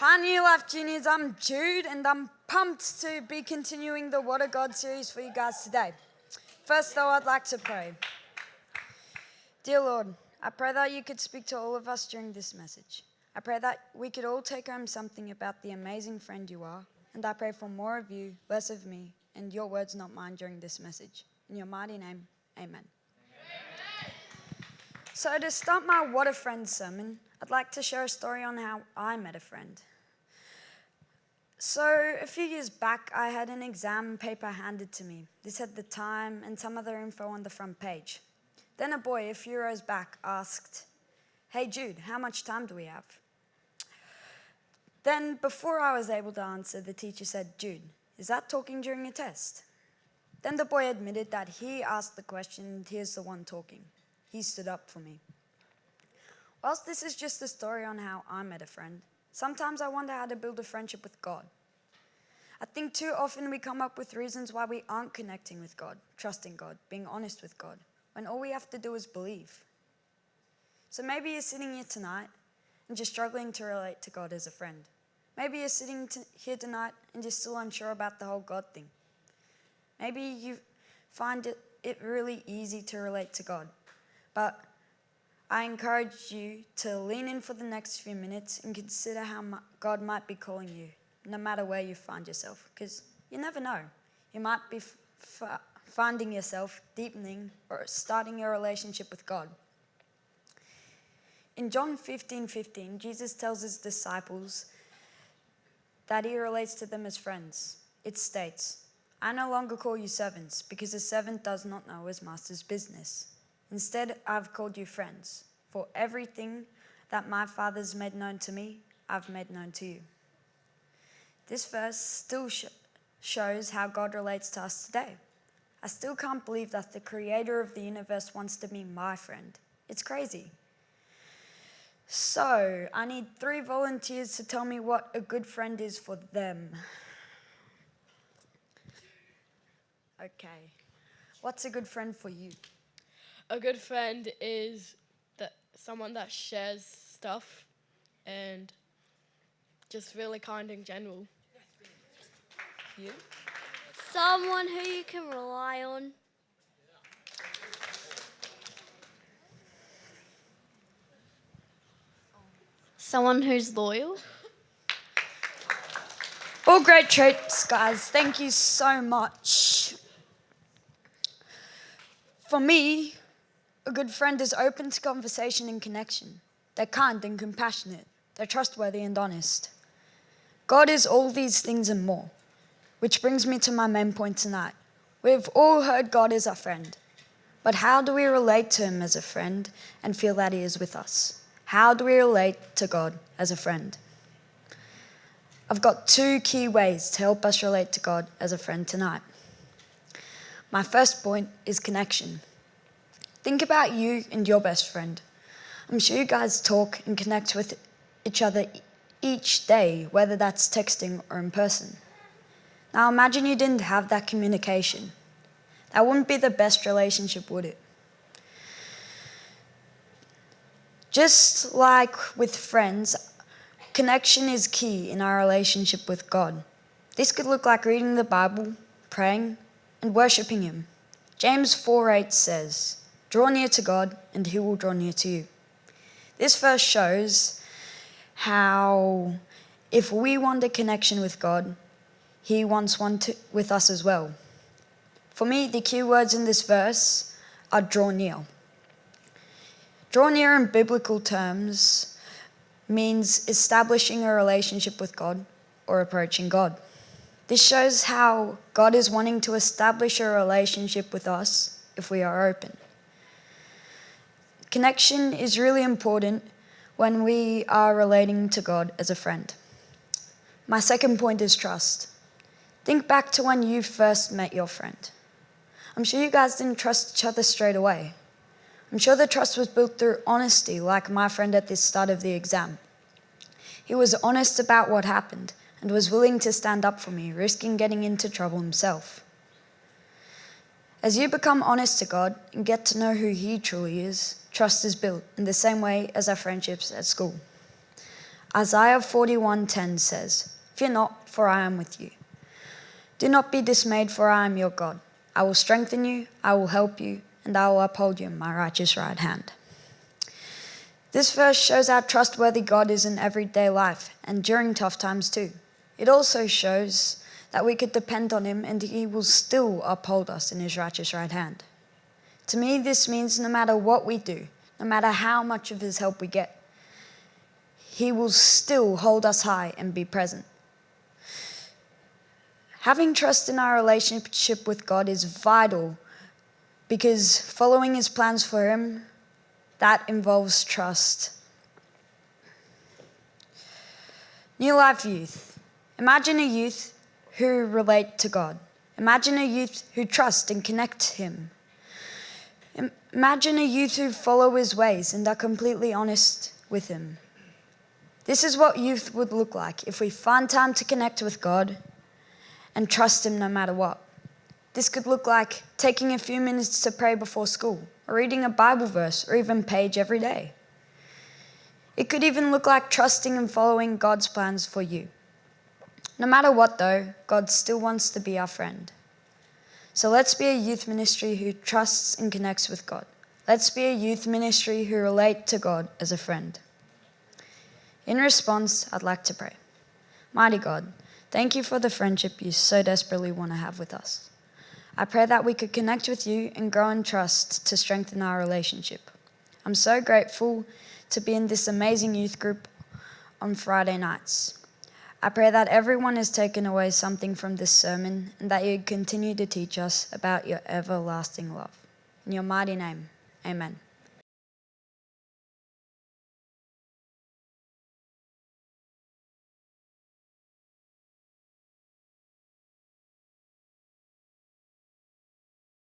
Hi Newlife Juniors, I'm Jude and I'm pumped to be continuing the What of God series for you guys today. First though, I'd like to pray. Dear Lord, I pray that you could speak to all of us during this message. I pray that we could all take home something about the amazing friend you are, and I pray for more of you, less of me, and your words not mine during this message. In your mighty name, amen. So to start my What a Friend sermon, I'd like to share a story on how I met a friend. So a few years back, I had an exam paper handed to me. This had the time and some other info on the front page. Then a boy a few rows back asked, "Hey Jude, how much time do we have?" Then before I was able to answer, the teacher said, "Jude, is that talking during a test?" Then the boy admitted that he asked the question and he's the one talking. He stood up for me. Whilst this is just a story on how I met a friend, sometimes I wonder how to build a friendship with God. I think too often we come up with reasons why we aren't connecting with God, trusting God, being honest with God, when all we have to do is believe. So maybe you're sitting here tonight and just struggling to relate to God as a friend. Maybe you're sitting here tonight and you're still unsure about the whole God thing. Maybe you find it really easy to relate to God, but I encourage you to lean in for the next few minutes and consider how God might be calling you, no matter where you find yourself, because you never know. You might be finding yourself deepening or starting your relationship with God. In John 15:15, Jesus tells his disciples that he relates to them as friends. It states, "I no longer call you servants, because a servant does not know his master's business. Instead, I've called you friends, for everything that my Father's made known to me, I've made known to you." This verse still shows how God relates to us today. I still can't believe that the creator of the universe wants to be my friend. It's crazy. So, I need 3 volunteers to tell me what a good friend is for them. Okay. What's a good friend for you? A good friend is someone that shares stuff and just really kind in general. You? Someone who you can rely on. Someone who's loyal. All great traits, guys. Thank you so much. For me, a good friend is open to conversation and connection. They're kind and compassionate. They're trustworthy and honest. God is all these things and more, which brings me to my main point tonight. We've all heard God is our friend, but how do we relate to him as a friend and feel that he is with us? How do we relate to God as a friend? I've got 2 key ways to help us relate to God as a friend tonight. My first point is connection. Think about you and your best friend. I'm sure you guys talk and connect with each other each day, whether that's texting or in person. Now imagine you didn't have that communication. That wouldn't be the best relationship, would it? Just like with friends, connection is key in our relationship with God. This could look like reading the Bible, praying, and worshipping him. James 4:8 says, "Draw near to God, and he will draw near to you." This verse shows how if we want a connection with God, he wants one with us as well. For me, the key words in this verse are draw near. Draw near in biblical terms means establishing a relationship with God or approaching God. This shows how God is wanting to establish a relationship with us if we are open. Connection is really important when we are relating to God as a friend. My second point is trust. Think back to when you first met your friend. I'm sure you guys didn't trust each other straight away. I'm sure the trust was built through honesty, like my friend at the start of the exam. He was honest about what happened and was willing to stand up for me, risking getting into trouble himself. As you become honest to God and get to know who he truly is, trust is built in the same way as our friendships at school. Isaiah 41:10 says, "Fear not, for I am with you. Do not be dismayed, for I am your God. I will strengthen you, I will help you, and I will uphold you in my righteous right hand." This verse shows how trustworthy God is in everyday life and during tough times too. It also shows that we could depend on Him and He will still uphold us in His righteous right hand. To me, this means no matter what we do, no matter how much of His help we get, He will still hold us high and be present. Having trust in our relationship with God is vital because following His plans for Him, that involves trust. Newlife youth. Imagine a youth who relate to God. Imagine a youth who trust and connect to Him. Imagine a youth who follow His ways and are completely honest with Him. This is what youth would look like if we find time to connect with God and trust Him no matter what. This could look like taking a few minutes to pray before school, or reading a Bible verse, or even page every day. It could even look like trusting and following God's plans for you. No matter what though, God still wants to be our friend. So let's be a youth ministry who trusts and connects with God. Let's be a youth ministry who relate to God as a friend. In response, I'd like to pray. Mighty God, thank you for the friendship you so desperately want to have with us. I pray that we could connect with you and grow in trust to strengthen our relationship. I'm so grateful to be in this amazing youth group on Friday nights. I pray that everyone has taken away something from this sermon and that you continue to teach us about your everlasting love. In your mighty name, amen.